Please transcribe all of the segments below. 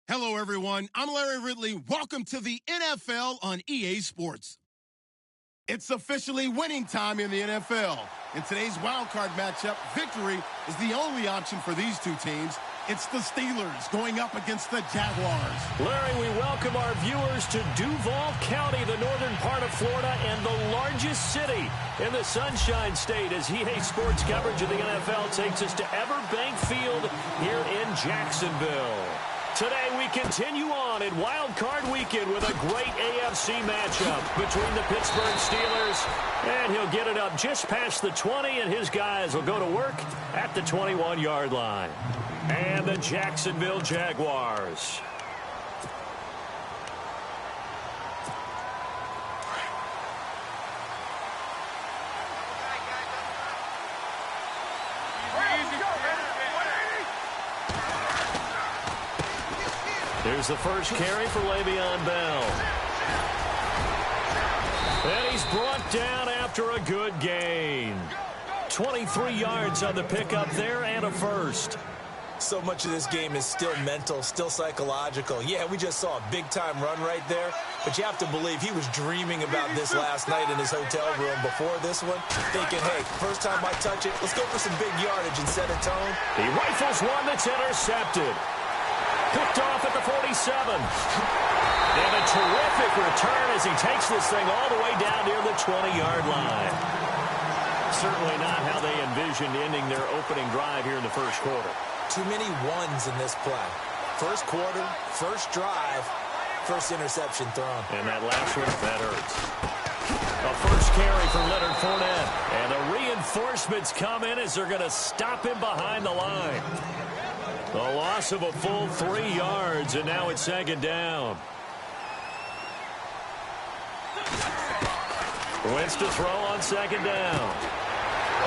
Hello, everyone. I'm Larry Ridley. Welcome to the NFL on EA Sports. It's officially winning time in the NFL. In today's wildcard matchup, victory is the only option for these two teams. It's the Steelers going up against the Jaguars. Larry, we welcome our viewers to Duval County, the northern part of Florida, and the largest city in the Sunshine State, as EA Sports coverage of the NFL takes us to Everbank Field here in Jacksonville. Today we continue on in Wild Card Weekend with a great AFC matchup between the Pittsburgh Steelers, and he'll get it up just past the 20, and his guys will go to work at the 21-yard line. And the Jacksonville Jaguars. Here's the first carry for Le'Veon Bell. And he's brought down after a good gain. 23 yards on the pickup there and a first. So much of this game is still mental, still psychological. Yeah, we just saw a big-time run right there, but you have to believe he was dreaming about this last night in his hotel room before this one, thinking, hey, first time I touch it, let's go for some big yardage and set a tone. He rifles one that's intercepted. Picked off at the 47. And a terrific return as he takes this thing all the way down near the 20-yard line. Certainly not how they envisioned ending their opening drive here in the first quarter. Too many ones in this play. First quarter, first drive, first interception thrown. And that last one, that hurts. A first carry for Leonard Fournette. And the reinforcements come in as they're going to stop him behind the line. The loss of a full 3 yards, and now it's second down. Wentz to throw on second down.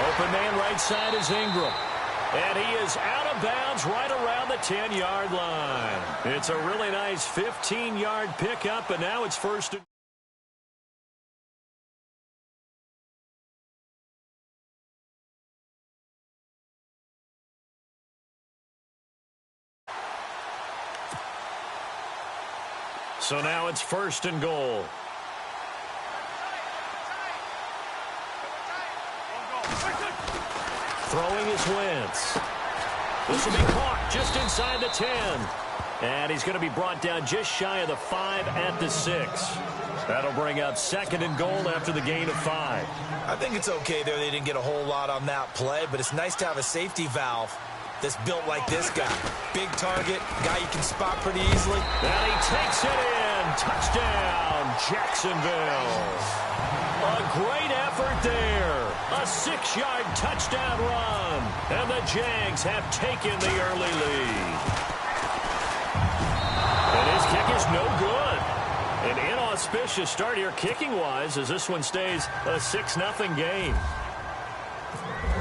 Open man right side is Ingram. And he is out of bounds right around the 10-yard line. It's a really nice 15-yard pickup, and now it's first and... So now it's first and goal. Throwing is Wentz. This will be caught just inside the 10. And he's going to be brought down just shy of the 5 at the 6. That'll bring up second and goal after the gain of 5. I think it's okay there. They didn't get a whole lot on that play, but it's nice to have a safety valve that's built like this guy. Big target, guy you can spot pretty easily. And he takes it in. Touchdown, Jacksonville. A great effort there. A 6-yard touchdown run. And the Jags have taken the early lead. And his kick is no good. An inauspicious start here kicking-wise as this one stays a 6-0 game.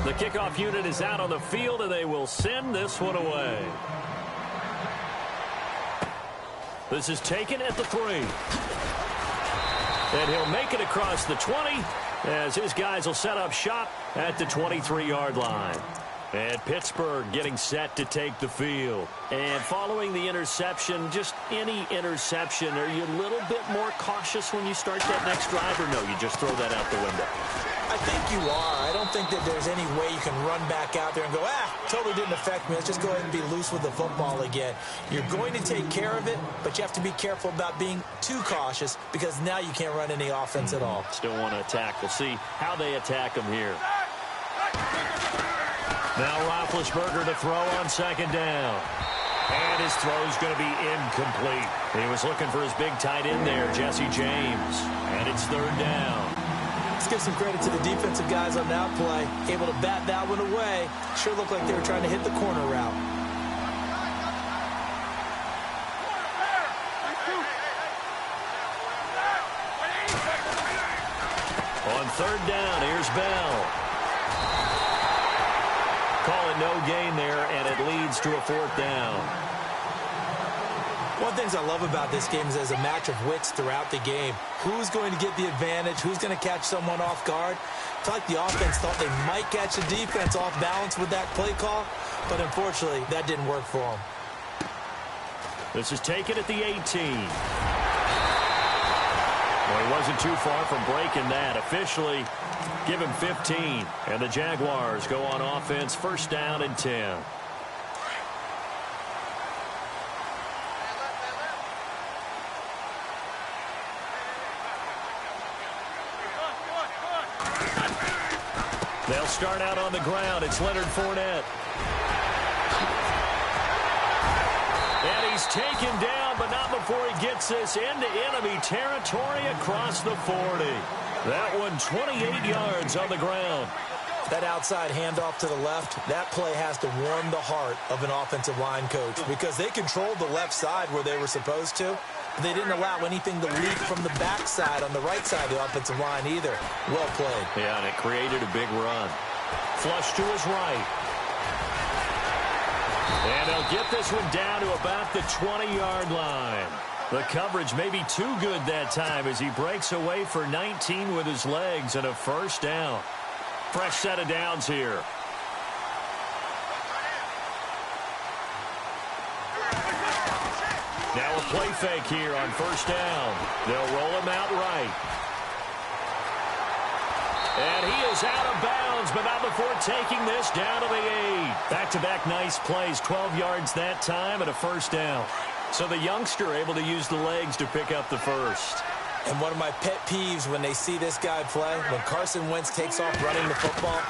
The kickoff unit is out on the field, and they will send this one away. This is taken at the 3. And he'll make it across the 20 as his guys will set up shop at the 23-yard line. And Pittsburgh getting set to take the field. And following the interception, just any interception, are you a little bit more cautious when you start that next drive, or no, you just throw that out the window? I think you are. I don't think that there's any way you can run back out there and go, totally didn't affect me. Let's just go ahead and be loose with the football again. You're going to take care of it, but you have to be careful about being too cautious because now you can't run any offense at all. Still want to attack. We'll see how they attack them here. Now Roethlisberger to throw on second down. And his throw is going to be incomplete. He was looking for his big tight end there, Jesse James. And it's third down. Let's give some credit to the defensive guys on that play. Able to bat that one away. Sure looked like they were trying to hit the corner route. On third down, here's Bell. Call it no gain there, and it leads to a fourth down. One of the things I love about this game is there's a match of wits throughout the game. Who's going to get the advantage? Who's going to catch someone off guard? I feel like the offense thought they might catch the defense off balance with that play call, but unfortunately, that didn't work for them. This is taken at the 18. Well, he wasn't too far from breaking that. Officially, give him 15. And the Jaguars go on offense, first down and 10. They'll start out on the ground. It's Leonard Fournette. And he's taken down, but not before he gets this into enemy territory across the 40. That one 28 yards on the ground. That outside handoff to the left, that play has to warm the heart of an offensive line coach because they controlled the left side where they were supposed to. They didn't allow anything to leak from the backside on the right side of the offensive line either. Well played. Yeah, and it created a big run. Flush to his right. And they'll get this one down to about the 20-yard line. The coverage may be too good that time as he breaks away for 19 with his legs and a first down. Fresh set of downs here. Now a play fake here on first down. They'll roll him out right. And he is out of bounds, but not before taking this down to the 8. Back-to-back nice plays, 12 yards that time and a first down. So the youngster able to use the legs to pick up the first. And one of my pet peeves when they see this guy play, when Carson Wentz takes off running the football,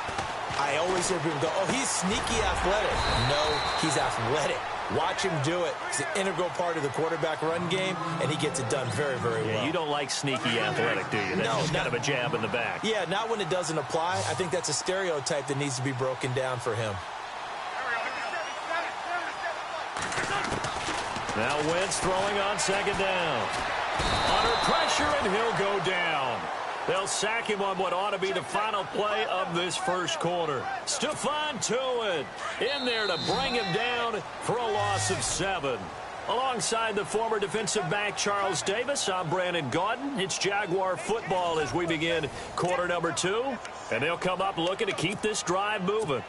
I always hear people go, oh, he's sneaky athletic. No, he's athletic. Watch him do it. It's an integral part of the quarterback run game, and he gets it done very, very well. Yeah, you don't like sneaky athletic, do you? That's just kind of a jab in the back. Yeah, not when it doesn't apply. I think that's a stereotype that needs to be broken down for him. Now Wentz throwing on second down. Under pressure, and he'll go down. They'll sack him on what ought to be the final play of this first quarter. Stephon Tuitt in there to bring him down for a loss of 7. Alongside the former defensive back Charles Davis, I'm Brandon Gaudin. It's Jaguar football as we begin quarter number 2. And they'll come up looking to keep this drive moving.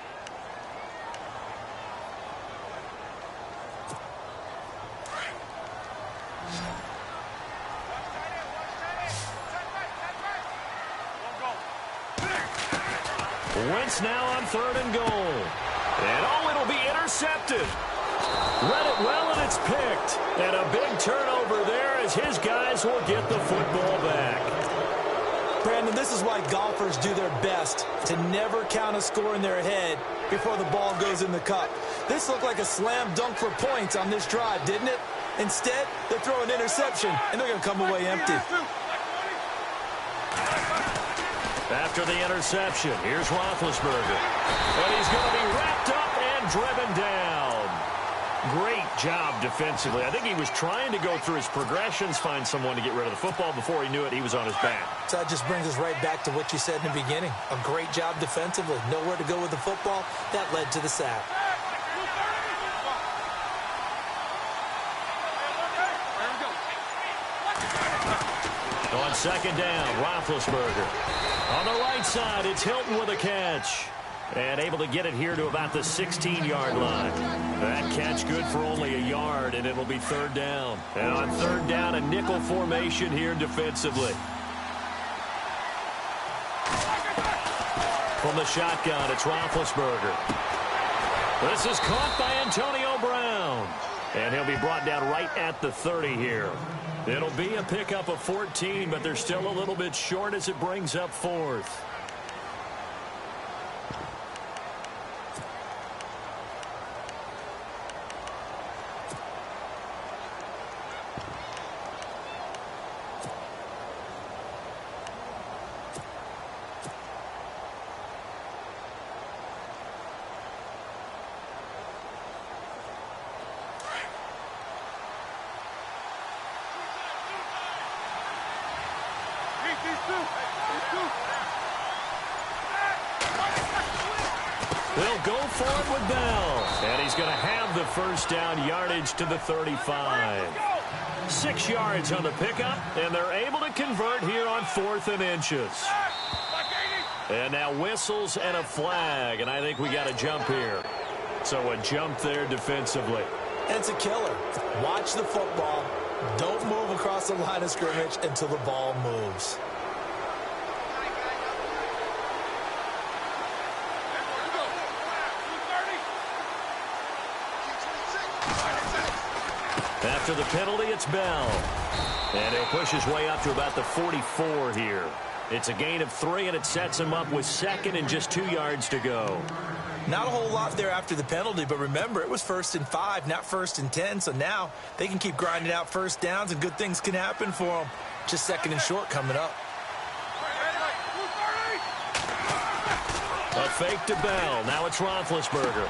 Wentz now on 3rd and goal. And oh, it'll be intercepted. Read it well, and it's picked. And a big turnover there as his guys will get the football back. Brandon, this is why golfers do their best to never count a score in their head before the ball goes in the cup. This looked like a slam dunk for points on this drive, didn't it? Instead, they throw an interception, and they're going to come away empty. After the interception, here's Roethlisberger. And he's going to be wrapped up and driven down. Great job defensively. I think he was trying to go through his progressions, find someone to get rid of the football. Before he knew it, he was on his back. So that just brings us right back to what you said in the beginning. A great job defensively. Nowhere to go with the football. That led to the sack. On second down, Roethlisberger. On the right side, it's Hilton with a catch. And able to get it here to about the 16-yard line. That catch good for only a yard, and it'll be 3rd down. And on 3rd down, a nickel formation here defensively. From the shotgun, it's Roethlisberger. This is caught by Antonio Brown. And he'll be brought down right at the 30 here. It'll be a pickup of 14, but they're still a little bit short as it brings up 4th. They'll go for it with Bell. And he's going to have the first down yardage to the 35. 6 yards on the pickup, and they're able to convert here on 4th and inches. And now whistles and a flag, and I think we got a jump here. So a jump there defensively. And it's a killer. Watch the football. Don't move across the line of scrimmage until the ball moves. After the penalty, it's Bell. And he'll push his way up to about the 44 here. It's a gain of 3, and it sets him up with 2nd and just 2 yards to go. Not a whole lot there after the penalty, but remember, it was 1st and 5, not 1st and 10, so now they can keep grinding out first downs, and good things can happen for them. Just 2nd and short coming up. A fake to Bell. Now it's Roethlisberger.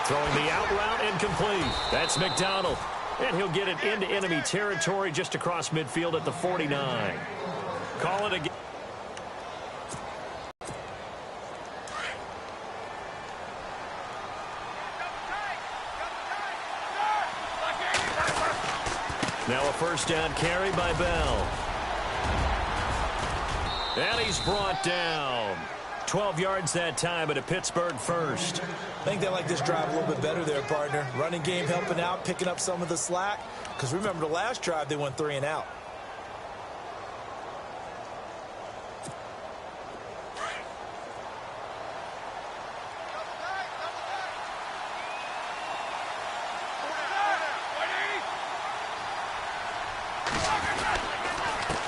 Throwing the out route incomplete. That's McDonald. And he'll get it into enemy territory just across midfield at the 49. Call it again. Now a first down carry by Bell. And he's brought down. 12 yards that time, but a Pittsburgh first. I think they like this drive a little bit better there, partner. Running game helping out, picking up some of the slack. Because remember the last drive, they went 3 and out.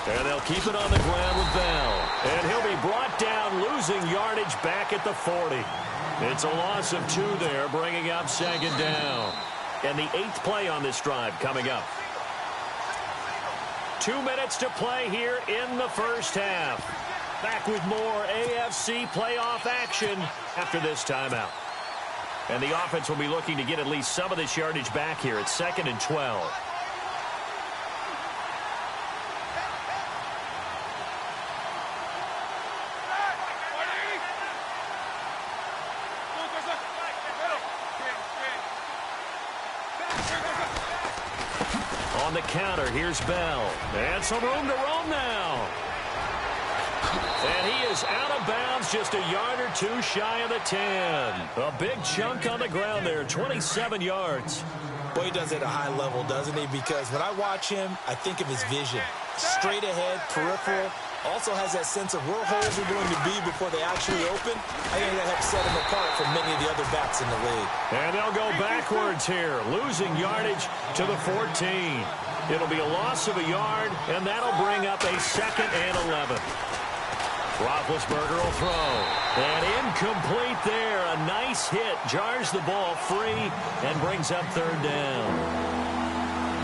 And they'll keep it on the ground with Bell. And he'll be brought down, losing yardage back at the 40. It's a loss of 2 there, bringing up 2nd down. And the 8th play on this drive coming up. 2 minutes to play here in the first half. Back with more AFC playoff action after this timeout. And the offense will be looking to get at least some of this yardage back here at 2nd and 12. On the counter, here's Bell. And some room to roam now. And he is out of bounds, just a yard or 2 shy of the 10. A big chunk on the ground there, 27 yards. Boy, he does it at a high level, doesn't he? Because when I watch him, I think of his vision. Straight ahead, peripheral. Also has that sense of where holes are going to be before they actually open. I think that helps set him apart from many of the other backs in the league. And they'll go backwards here, losing yardage to the 14. It'll be a loss of a yard, and that'll bring up a 2nd and 11. Roethlisberger will throw. And incomplete there. A nice hit. Jars the ball free and brings up 3rd down.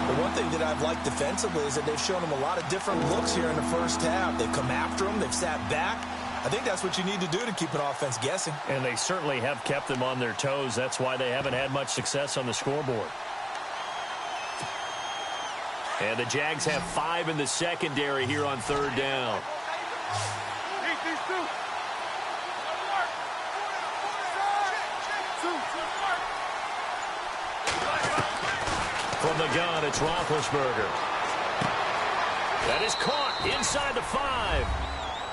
The one thing that I've liked defensively is that they've shown him a lot of different looks here in the first half. They've come after him. They've sat back. I think that's what you need to do to keep an offense guessing. And they certainly have kept them on their toes. That's why they haven't had much success on the scoreboard. And the Jags have 5 in the secondary here on 3rd down. From the gun, it's Roethlisberger. That is caught inside the 5.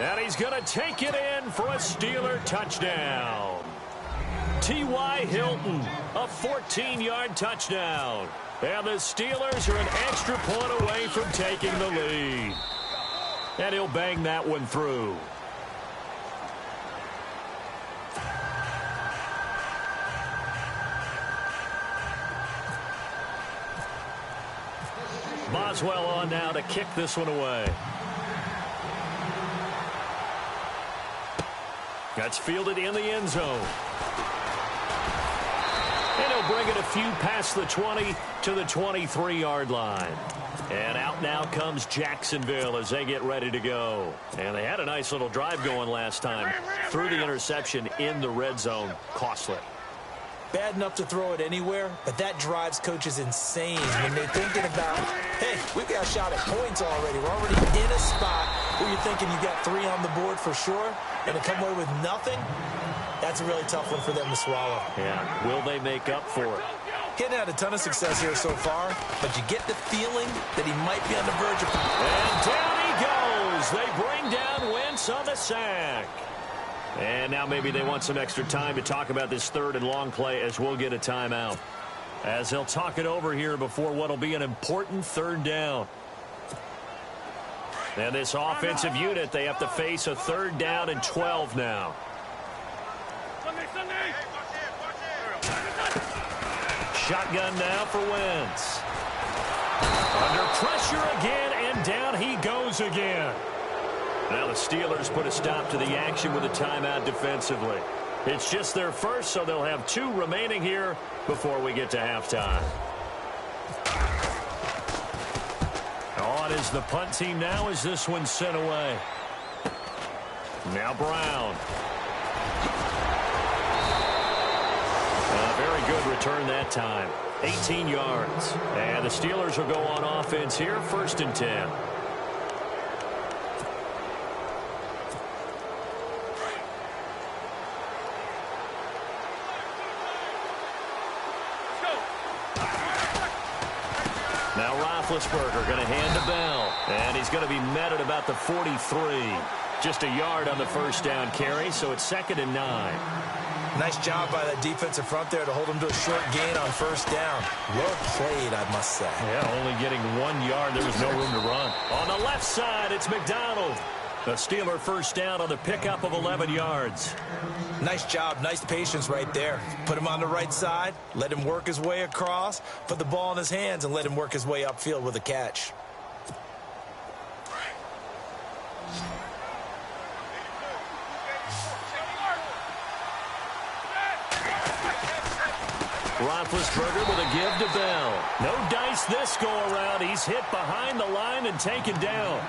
And he's going to take it in for a Steeler touchdown. T.Y. Hilton, a 14-yard touchdown. And the Steelers are an extra point away from taking the lead. And he'll bang that one through. Boswell on now to kick this one away. That's fielded in the end zone. And he'll bring it a few past the 20 to the 23-yard line. And out now comes Jacksonville as they get ready to go. And they had a nice little drive going last time. Threw the interception in the red zone. Costly. Bad enough to throw it anywhere, but that drives coaches insane when they're thinking about, hey, we've got a shot at points already. We're already in a spot where you're thinking you got 3 on the board for sure, and to come away with nothing, that's a really tough one for them to swallow. Yeah, will they make up for it? He hadn't had a ton of success here so far, but you get the feeling that he might be on the verge of... And down he goes. They bring down Wentz on the sack. And now maybe they want some extra time to talk about this 3rd and long play as we'll get a timeout. as they'll talk it over here before what will be an important third down. And this offensive unit, they have to face a third down and 12 now. Shotgun now for Wentz. Under pressure again, and down he goes again. Now the Steelers put a stop to the action with a timeout defensively. It's just their first, so they'll have 2 remaining here before we get to halftime. On is the punt team now as this one's sent away. Now Brown. A very good return that time. 18 yards. And the Steelers will go on offense here, 1st and 10. Now Roethlisberger going to hand to Bell. And he's going to be met at about the 43. Just a yard on the first down carry, so it's 2nd and 9. Nice job by that defensive front there to hold him to a short gain on first down. Well played, I must say. Yeah, only getting 1 yard. There was no room to run. On the left side, it's McDonald. The Steeler first down on the pickup of 11 yards. Nice job. Nice patience right there. Put him on the right side, let him work his way across, put the ball in his hands, and let him work his way upfield with a catch. Roethlisberger with a give to Bell. No dice this go-around. He's hit behind the line and taken down.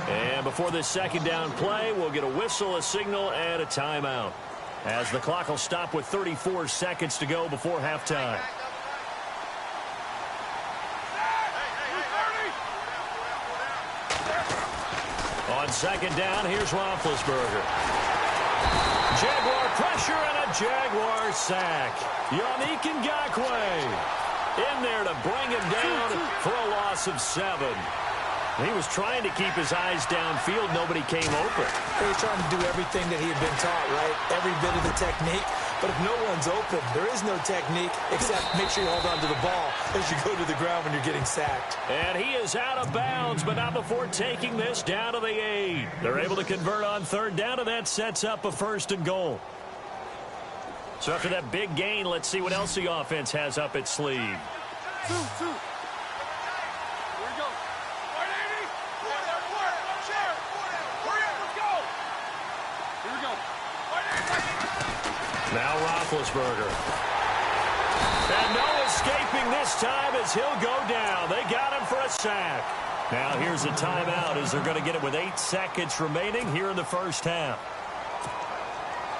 And before this second down play, we'll get a whistle, a signal, and a timeout, as the clock will stop with 34 seconds to go before halftime. On second down, here's Roethlisberger. Jaguar pressure and a Jaguar sack. Yannick Ngakoue in there to bring him down for a loss of 7. He was trying to keep his eyes downfield. Nobody came open. He was trying to do everything that he had been taught, right? Every bit of the technique. But if no one's open, there is no technique except make sure you hold on to the ball as you go to the ground when you're getting sacked. And he is out of bounds, but not before taking this down to the 8. They're able to convert on third down, and that sets up a 1st and goal. So after that big gain, let's see what else the offense has up its sleeve. 2. Now Roethlisberger. And no escaping this time as he'll go down. They got him for a sack. Now here's a timeout as they're going to get it with 8 seconds remaining here in the first half.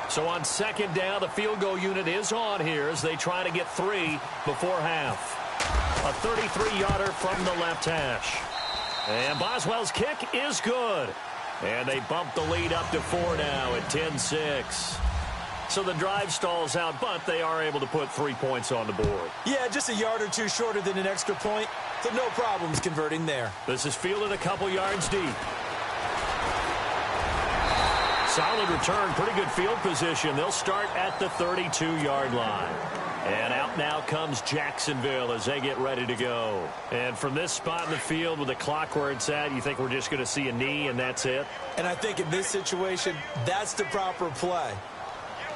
So on second down, the field goal unit is on here as they try to get 3 before half. A 33-yarder from the left hash. And Boswell's kick is good. And they bump the lead up to 4 now at 10-6. So the drive stalls out, but they are able to put 3 points on the board. Yeah, just a yard or 2 shorter than an extra point, so no problems converting there. This is fielded a couple yards deep. Solid return, pretty good field position. They'll start at the 32-yard line. And out now comes Jacksonville as they get ready to go. And from this spot in the field with the clock where it's at, you think we're just going to see a knee and that's it? And I think in this situation, that's the proper play.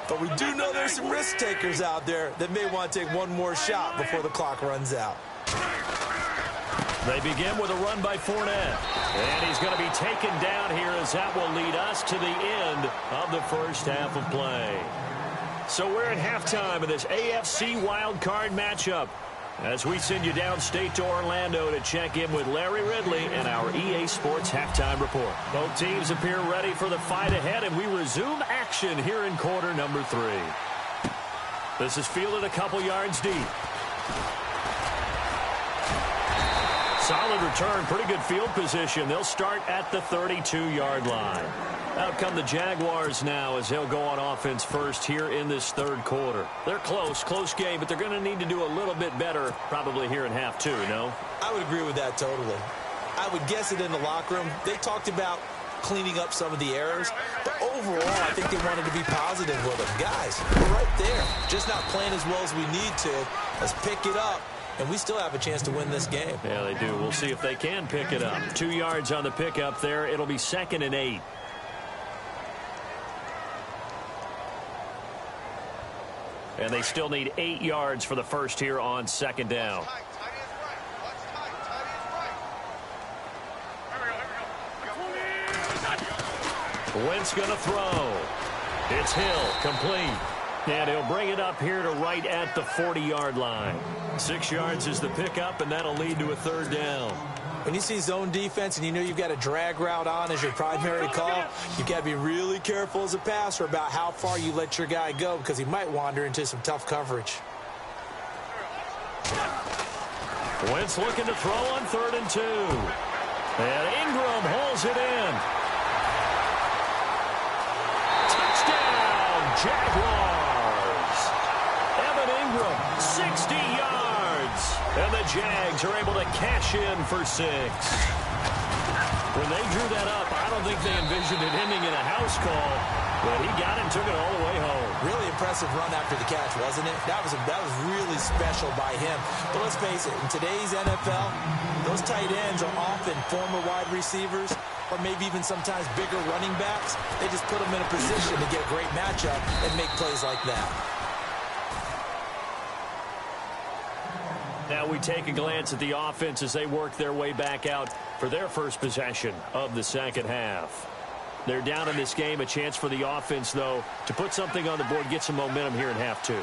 But we do know there's some risk takers out there that may want to take one more shot before the clock runs out. They begin with a run by Fournette. And he's going to be taken down here as that will lead us to the end of the first half of play. So we're at halftime of this AFC wildcard matchup as we send you downstate to Orlando to check in with Larry Ridley and our EA Sports Halftime Report. Both teams appear ready for the fight ahead, and we resume action here in quarter number 3. This is fielded a couple yards deep. Solid return, pretty good field position. They'll start at the 32-yard line. Out come the Jaguars now as they'll go on offense first here in this third quarter. They're close game, but they're going to need to do a little bit better probably here in half 2, no? I would agree with that totally. I would guess it in the locker room. They talked about cleaning up some of the errors, but overall I I think they wanted to be positive with him. Guys, we're right there. Just not playing as well as we need to. Let's pick it up, and we still have a chance to win this game. Yeah, they do. We'll see if they can pick it up. 2 yards on the pickup there. It'll be 2nd and 8. And they still need 8 yards for the first here on 2nd down. Wentz going to throw. It's Hill, complete. And he'll bring it up here to right at the 40-yard line. 6 yards is the pickup, and that'll lead to a 3rd down. When you see zone defense and you know you've got a drag route on as your primary call, you've got to be really careful as a passer about how far you let your guy go because he might wander into some tough coverage. Wentz looking to throw on 3rd and 2. And Ingram hauls it in. Touchdown, Jaguars. Evan Ingram, 60 yards. And the Jags are able to cash in for 6. When they drew that up, I don't think they envisioned it ending in a house call, but he got it and took it all the way home. Really impressive run after the catch, wasn't it? That was really special by him. But let's face it, in today's NFL, those tight ends are often former wide receivers or maybe even sometimes bigger running backs. They just put them in a position to get a great matchup and make plays like that. Now we take a glance at the offense as they work their way back out for their first possession of the second half. They're down in this game. A chance for the offense, though, to put something on the board, get some momentum here in half 2.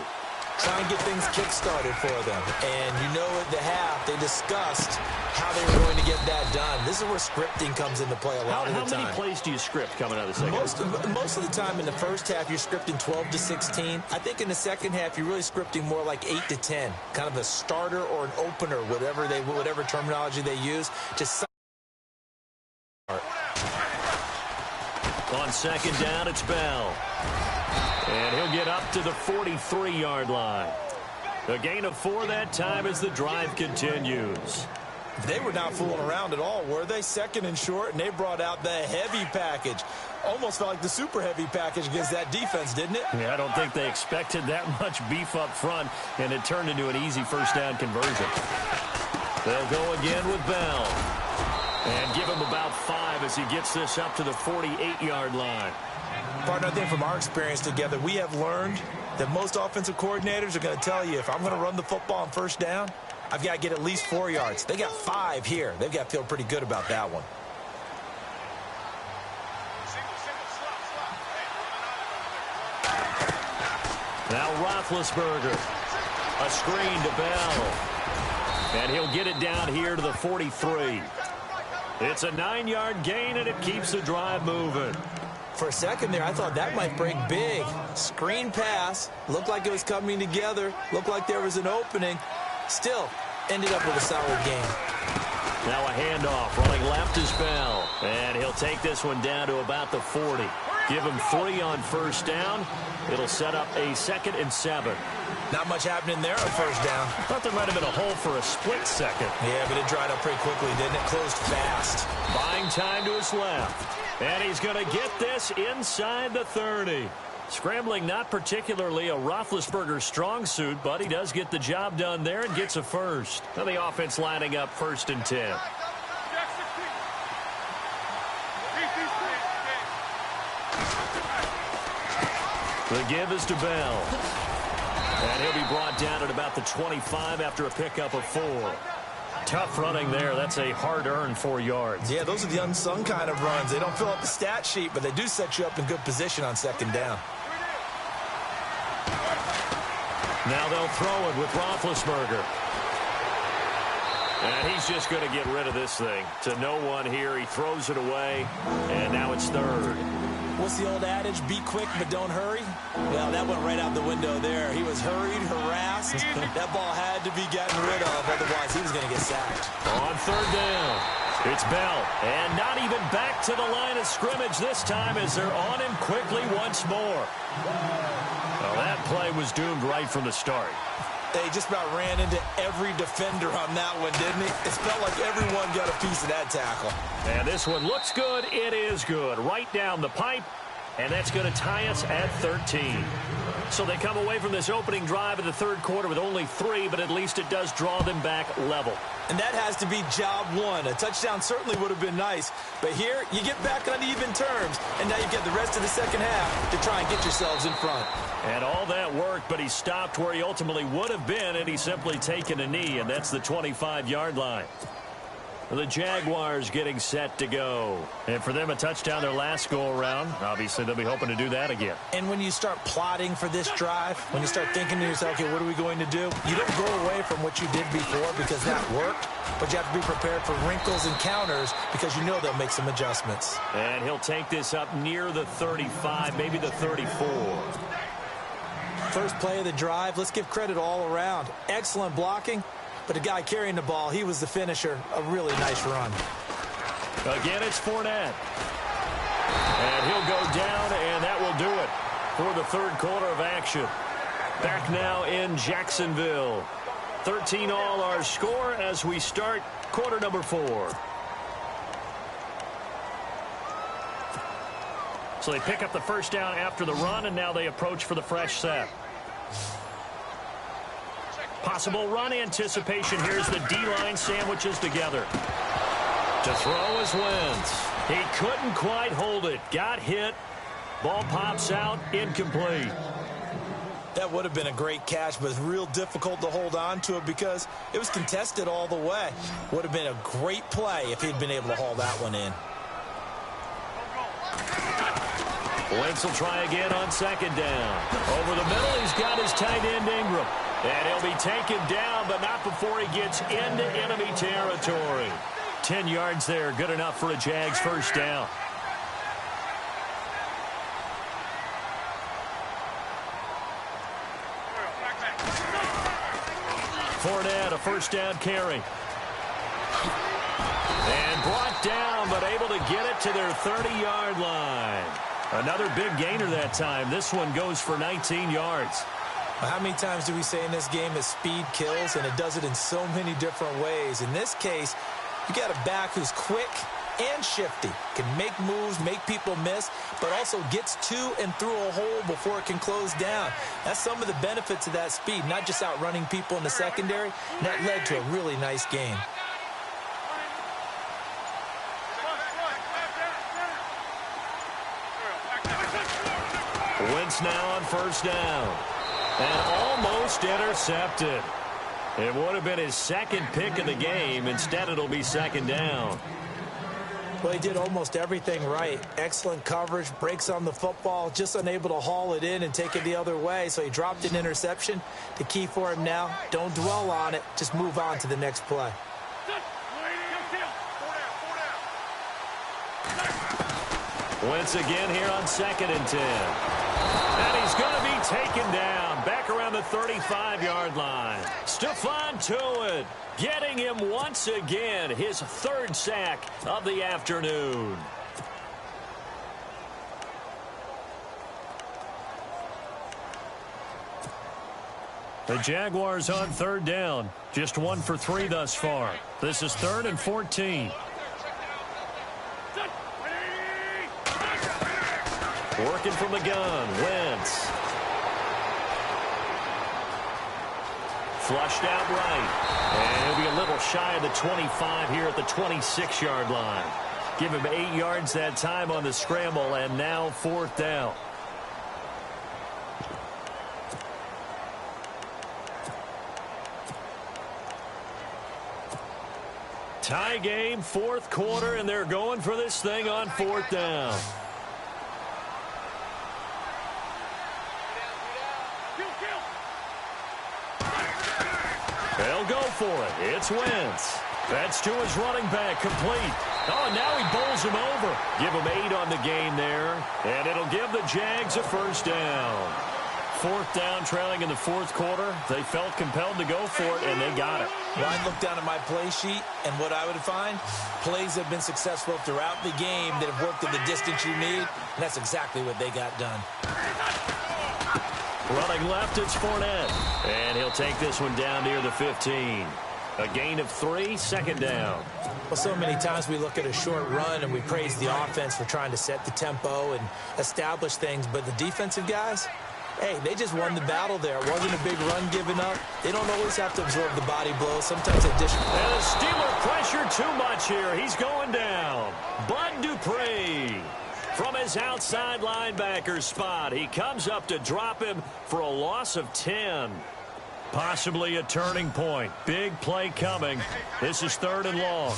Try and get things kick-started for them. And you know at the half, they discussed how they were going to get that done. This is where scripting comes into play a lot of the time. How many plays do you script coming out of the second half? Most of the time in the first half, you're scripting 12 to 16. I think in the second half, you're really scripting more like 8 to 10. Kind of a starter or an opener, whatever terminology they use. Just on 2nd down, it's Bell. And he'll get up to the 43-yard line. A gain of 4 that time as the drive continues. They were not fooling around at all, were they? 2nd and short, and they brought out the heavy package. Almost felt like the super heavy package against that defense, didn't it? Yeah, I don't think they expected that much beef up front, and it turned into an easy first down conversion. They'll go again with Bell. And give him about 5 as he gets this up to the 48-yard line. Partner, I think from our experience together, we have learned that most offensive coordinators are going to tell you, if I'm going to run the football on first down, I've got to get at least 4 yards. They got 5 here. They've got to feel pretty good about that one. Now Roethlisberger. A screen to Bell. And he'll get it down here to the 43. It's a 9-yard gain, and it keeps the drive moving. For a second there, I thought that might break big. Screen pass. Looked like it was coming together. Looked like there was an opening. Still, ended up with a solid game. Now a handoff. Running left is Bell. And he'll take this one down to about the 40. Give him 3 on first down. It'll set up a 2nd and 7. Not much happening there on first down. Thought there might have been a hole for a split second. Yeah, but it dried up pretty quickly, didn't it? Closed fast. Buying time to his left. And he's going to get this inside the 30. Scrambling not particularly a Roethlisberger strong suit, but he does get the job done there and gets a first. Now the offense lining up 1st and 10. The give is to Bell. And he'll be brought down at about the 25 after a pickup of 4. Tough running there. That's a hard-earned 4 yards. Yeah, those are the unsung kind of runs. They don't fill up the stat sheet, but they do set you up in good position on 2nd down. Now they'll throw it with Roethlisberger. And he's just going to get rid of this thing. To no one here. He throws it away, and now it's 3rd. What's the old adage? Be quick, but don't hurry? Well, that went right out the window there. He was hurried, harassed. That ball had to be gotten rid of, otherwise he was going to get sacked. On 3rd down, it's Bell. And not even back to the line of scrimmage this time as they're on him quickly once more. Well, that play was doomed right from the start. They just about ran into every defender on that one, didn't it? It felt like everyone got a piece of that tackle. And this one looks good. It is good. Right down the pipe. And that's going to tie us at 13. So they come away from this opening drive of the third quarter with only 3, but at least it does draw them back level. And that has to be job one. A touchdown certainly would have been nice. But here, you get back on even terms. And now you get the rest of the second half to try and get yourselves in front. And all that worked, but he stopped where he ultimately would have been, and he's simply taken a knee, and that's the 25-yard line. The Jaguars getting set to go. And for them, a touchdown their last go-around. Obviously, they'll be hoping to do that again. And when you start plotting for this drive, when you start thinking to yourself, okay, what are we going to do? You don't go away from what you did before because that worked, but you have to be prepared for wrinkles and counters because you know they'll make some adjustments. And he'll take this up near the 35, maybe the 34. First play of the drive, let's give credit all around. Excellent blocking. But the guy carrying the ball, he was the finisher. A really nice run. Again, it's Fournette. And he'll go down, and that will do it for the third quarter of action. Back now in Jacksonville. 13 all our score as we start quarter number 4. So they pick up the first down after the run, and now they approach for the fresh set. Possible run anticipation. Here's the D-line sandwiches together. To throw is Wentz. He couldn't quite hold it. Got hit. Ball pops out. Incomplete. That would have been a great catch, but it's real difficult to hold on to it because it was contested all the way. Would have been a great play if he'd been able to haul that one in. Wentz will try again on second down. Over the middle, he's got his tight end Ingram. And he'll be taken down, but not before he gets into enemy territory. 10 yards there, good enough for a Jags first down. Fournette, a first down carry. And brought down, but able to get it to their 30-yard line. Another big gainer that time. This one goes for 19 yards. How many times do we say in this game that speed kills, and it does it in so many different ways? In this case, you got a back who's quick and shifty, can make moves, make people miss, but also gets to and through a hole before it can close down. That's some of the benefits of that speed, not just outrunning people in the secondary, and that led to a really nice game. Wentz now on first down. And almost intercepted. It would have been his second pick of the game. Instead, it'll be second down. Well, he did almost everything right. Excellent coverage, breaks on the football, just unable to haul it in and take it the other way. So he dropped an interception. The key for him now, don't dwell on it. Just move on to the next play. Wentz again here on 2nd and 10. And he's going to be taken down back around the 35-yard line. Stephon Tuitt getting him once again, his 3rd sack of the afternoon. The Jaguars on 3rd down. Just 1 for 3 thus far. This is 3rd and 14. Working from the gun, Wentz. Flushed out right. And he'll be a little shy of the 25 here at the 26-yard line. Give him 8 yards that time on the scramble, and now 4th down. Tie game, 4th quarter, and they're going for this thing on 4th down. They'll go for it. It's Wentz. That's to his running back, complete. Oh, now he bowls him over. Give him 8 on the game there, and it'll give the Jags a first down. 4th down, trailing in the 4th quarter. They felt compelled to go for it, and they got it. Well, I look down at my play sheet, and what I would find, plays have been successful throughout the game that have worked at the distance you need, and that's exactly what they got done. Running left, it's Fournette. And he'll take this one down near the 15. A gain of 3, 2nd down. Well, so many times we look at a short run and we praise the offense for trying to set the tempo and establish things, but the defensive guys, hey, they just won the battle there. It wasn't a big run given up. They don't always have to absorb the body blows. Sometimes they dish. And the Steeler pressure too much here. He's going down. Bud Dupree from his outside linebacker spot. He comes up to drop him for a loss of 10. Possibly a turning point. Big play coming. This is 3rd and long.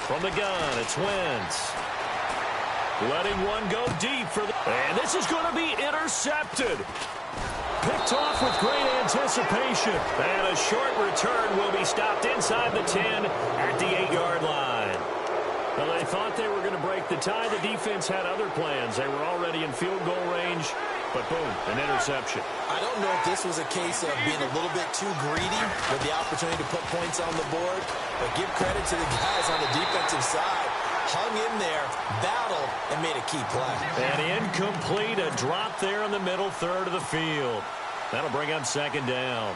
From the gun, it's Wentz. Letting one go deep for the... And this is going to be intercepted. Picked off with great anticipation. And a short return will be stopped inside the 10 at the 8-yard line. Well, they thought they were going to break the tie. The defense had other plans. They were already in field goal range. But boom, an interception. I don't know if this was a case of being a little bit too greedy with the opportunity to put points on the board, but give credit to the guys on the defensive side. Hung in there, battled, and made a key play. And incomplete, a drop there in the middle third of the field. That'll bring up 2nd down.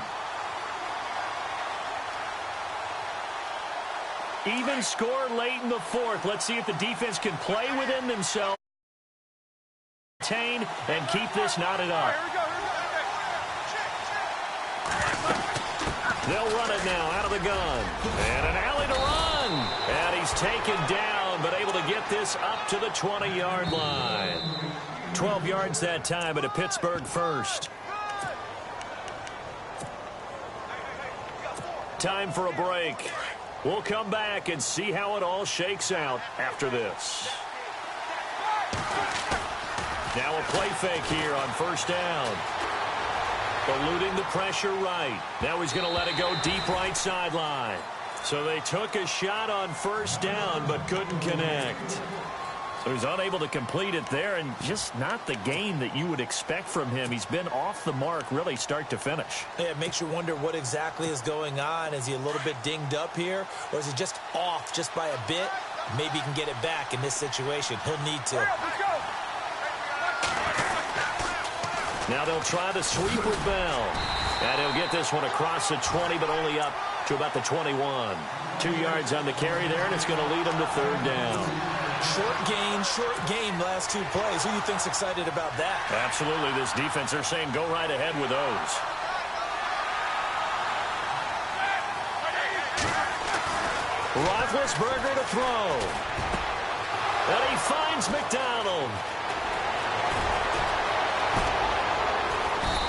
Even score late in the 4th. Let's see if the defense can play within themselves and keep this knotted up. They'll run it now out of the gun. And an alley to run. And he's taken down, but able to get this up to the 20-yard line. 12 yards that time, and a Pittsburgh first. Time for a break. We'll come back and see how it all shakes out after this. Now a play fake here on 1st down. Eluding the pressure right. Now he's going to let it go deep right sideline. So they took a shot on 1st down but couldn't connect. So he's unable to complete it there, and just not the game that you would expect from him. He's been off the mark really start to finish. Yeah, it makes you wonder what exactly is going on. Is he a little bit dinged up here, or is he just off just by a bit? Maybe he can get it back in this situation. He'll need to. Now they'll try to sweep with Bell. And he'll get this one across the 20, but only up to about the 21. 2 yards on the carry there, and it's going to lead him to 3rd down. Short game, last 2 plays. Who do you think's excited about that? Absolutely. This defense, they're saying go right ahead with those. Roethlisberger to throw. And he finds McDonald.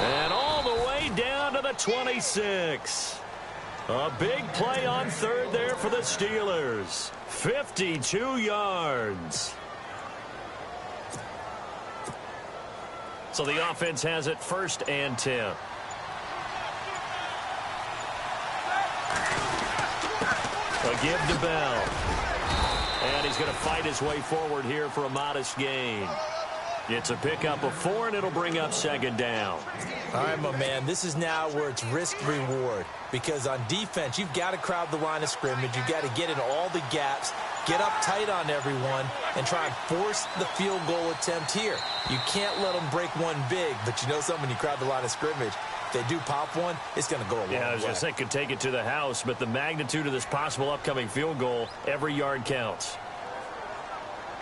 And all the way down to the 26. A big play on 3rd there for the Steelers. 52 yards. So the offense has it 1st and 10. A give to Bell. And he's going to fight his way forward here for a modest gain. It's a pickup of 4, and it'll bring up 2nd down. All right, my man, this is now where it's risk-reward. Because on defense, you've got to crowd the line of scrimmage. You've got to get in all the gaps, get up tight on everyone, and try and force the field goal attempt here. You can't let them break one big, but you know something, when you crowd the line of scrimmage, if they do pop one, it's going to go a long way. Yeah, I was going to say, could take it to the house, but the magnitude of this possible upcoming field goal, every yard counts.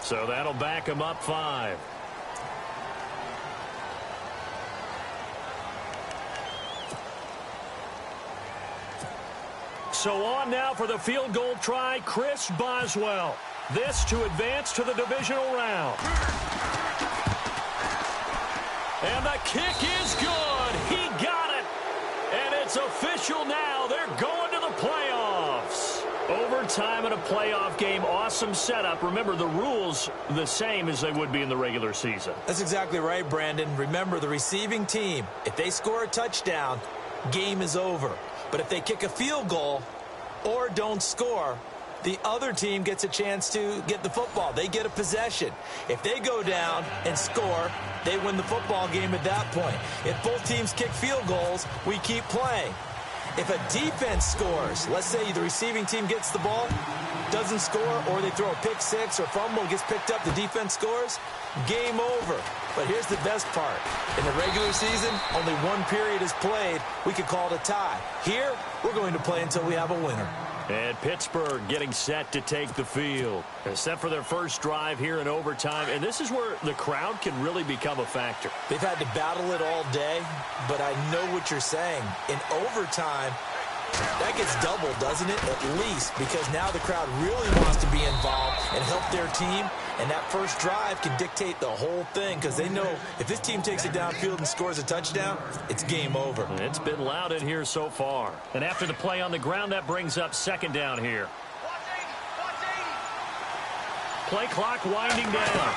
So that'll back them up 5. So on now for the field goal try, Chris Boswell. This to advance to the divisional round. And the kick is good. He got it. And it's official now. They're going to the playoffs. Overtime in a playoff game. Awesome setup. Remember, the rules the same as they would be in the regular season. That's exactly right, Brandon. Remember, the receiving team, if they score a touchdown, game is over. But if they kick a field goal or don't score, the other team gets a chance to get the football. They get a possession. If they go down and score, they win the football game at that point. If both teams kick field goals, we keep playing. If a defense scores, let's say the receiving team gets the ball, doesn't score, or they throw a pick six or fumble, gets picked up, the defense scores, game over. But here's the best part. In the regular season, only one period is played. We could call it a tie. Here, we're going to play until we have a winner. And Pittsburgh getting set to take the field. They're set for their first drive here in overtime, and this is where the crowd can really become a factor. They've had to battle it all day, but I know what you're saying. In overtime, that gets doubled, doesn't it? At least, because now the crowd really wants to be involved and help their team, and that first drive can dictate the whole thing because they know if this team takes it downfield and scores a touchdown, it's game over. It's been loud in here so far. And after the play on the ground, that brings up second down here. Play clock winding down.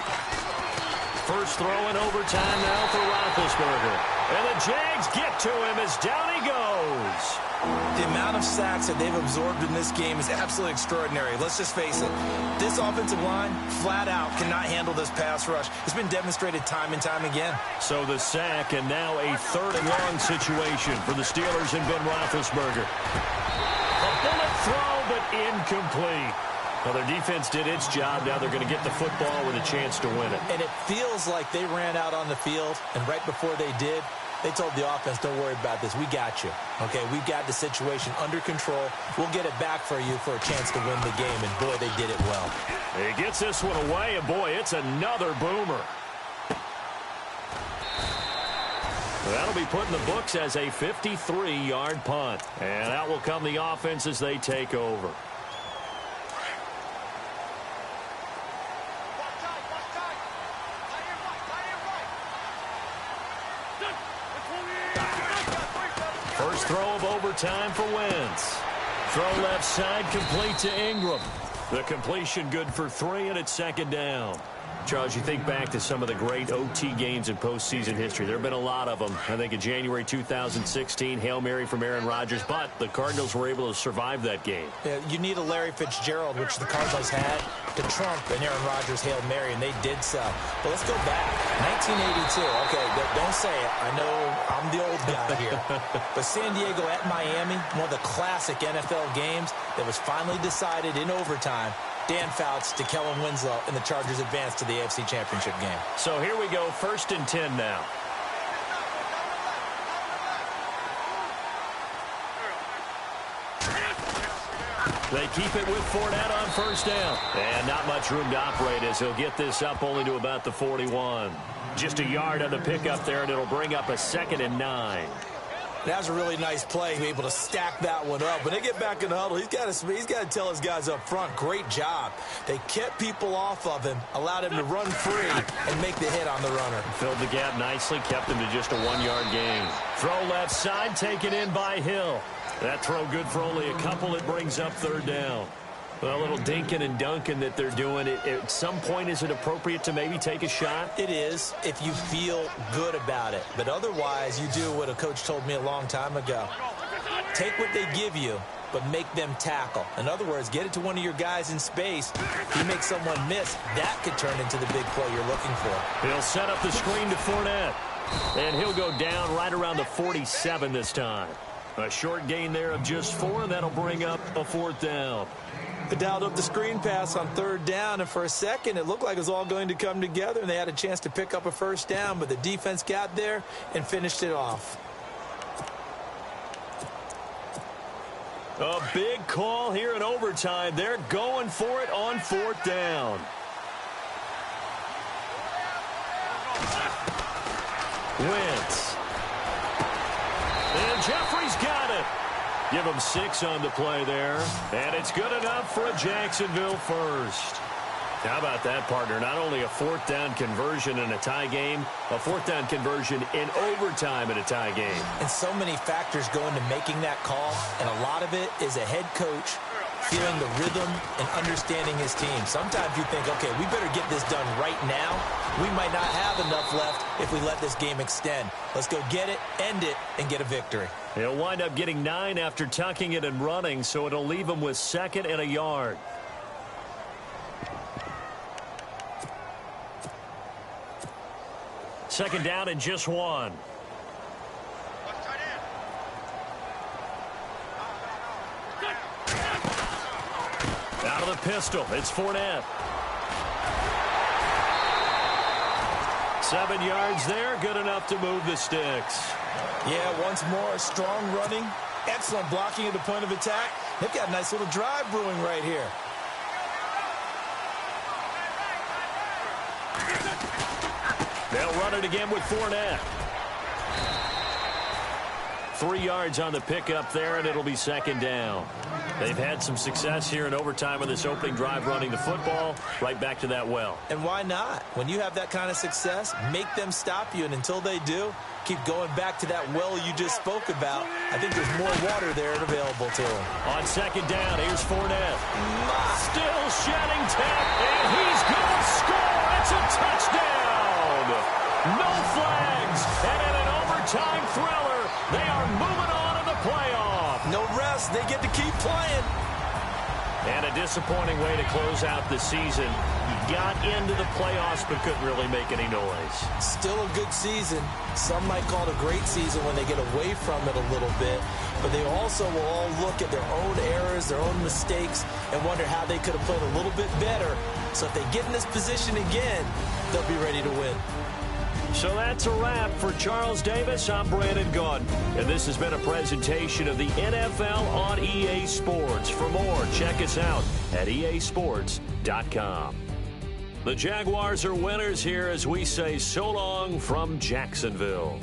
First throw in overtime now for Roethlisberger. And the Jags get to him as down he goes. The amount of sacks that they've absorbed in this game is absolutely extraordinary. Let's just face it. This offensive line, flat out, cannot handle this pass rush. It's been demonstrated time and time again. So the sack, and now a third and long situation for the Steelers and Ben Roethlisberger. A bullet throw, but incomplete. Well, their defense did its job. Now they're going to get the football with a chance to win it. And it feels like they ran out on the field, and right before they did, they told the offense, don't worry about this. We got you. Okay, we've got the situation under control. We'll get it back for you for a chance to win the game. And, boy, they did it well. He gets this one away, and, boy, it's another boomer. That'll be put in the books as a 53-yard punt. And out will come the offense as they take over. First throw of overtime for Wentz. Throw left side, complete to Ingram. The completion good for 3, and it's second down. Charles, you think back to some of the great OT games in postseason history. There have been a lot of them. I think in January 2016, Hail Mary from Aaron Rodgers, but the Cardinals were able to survive that game. Yeah, you need a Larry Fitzgerald, which the Cardinals had, to trump an Aaron Rodgers Hail Mary, and they did so. But let's go back. 1982. Okay, don't say it. I know I'm the old guy here. But San Diego at Miami, one of the classic NFL games that was finally decided in overtime. Dan Fouts to Kellen Winslow, and the Chargers advance to the AFC Championship game. So here we go, 1st and 10 now. They keep it with Fournette on first down. And not much room to operate as he'll get this up only to about the 41. Just a yard on the pickup there, and it'll bring up a 2nd and 9. That was a really nice play, able to stack that one up. When they get back in the huddle, he's got to tell his guys up front, great job. They kept people off of him, allowed him to run free, and make the hit on the runner. Filled the gap nicely, kept him to just a 1-yard gain. Throw left side, taken in by Hill. That throw good for only a couple. It brings up 3rd down. Well, a little dinking and dunking that they're doing. At some point, is it appropriate to maybe take a shot? It is, if you feel good about it. But otherwise, you do what a coach told me a long time ago. Take what they give you, but make them tackle. In other words, get it to one of your guys in space. If you make someone miss, that could turn into the big play you're looking for. He'll set up the screen to Fournette. And he'll go down right around the 47 this time. A short gain there of just 4, and that'll bring up a 4th down. They dialed up the screen pass on 3rd down, and for a second, it looked like it was all going to come together, and they had a chance to pick up a 1st down, but the defense got there and finished it off. A big call here in overtime. They're going for it on 4th down. Wentz. And Jeffrey's got it. Give him 6 on the play there. And it's good enough for a Jacksonville first. How about that, partner? Not only a 4th down conversion in a tie game, a 4th down conversion in overtime in a tie game. And so many factors go into making that call, and a lot of it is a head coach feeling the rhythm and understanding his team. Sometimes you think, okay, we better get this done right now. We might not have enough left if we let this game extend. Let's go get it, end it, and get a victory. He'll wind up getting 9 after tucking it and running, so it'll leave him with 2nd and a yard. Second down and just 1. pistol. It's Fournette. 7 yards there, good enough to move the sticks. Yeah, once more, strong running, excellent blocking at the point of attack. They've got a nice little drive brewing right here. They'll run it again with Fournette. 3 yards on the pickup there, and it'll be second down. They've had some success here in overtime on this opening drive running the football right back to that well. And why not? When you have that kind of success, make them stop you, and until they do, keep going back to that well you just spoke about. I think there's more water there available to them. On second down, here's Fournette. Still shedding tech, and he's going to score. It's a touchdown. No flags, and in an overtime thriller, they are moving on to the playoff. No rest. They get to keep playing. And a disappointing way to close out the season. He got into the playoffs but couldn't really make any noise. Still a good season. Some might call it a great season when they get away from it a little bit. But they also will all look at their own errors, their own mistakes, and wonder how they could have played a little bit better. So if they get in this position again, they'll be ready to win. So that's a wrap for Charles Davis. I'm Brandon Gaudin, and this has been a presentation of the NFL on EA Sports. For more, check us out at easports.com. The Jaguars are winners here as we say so long from Jacksonville.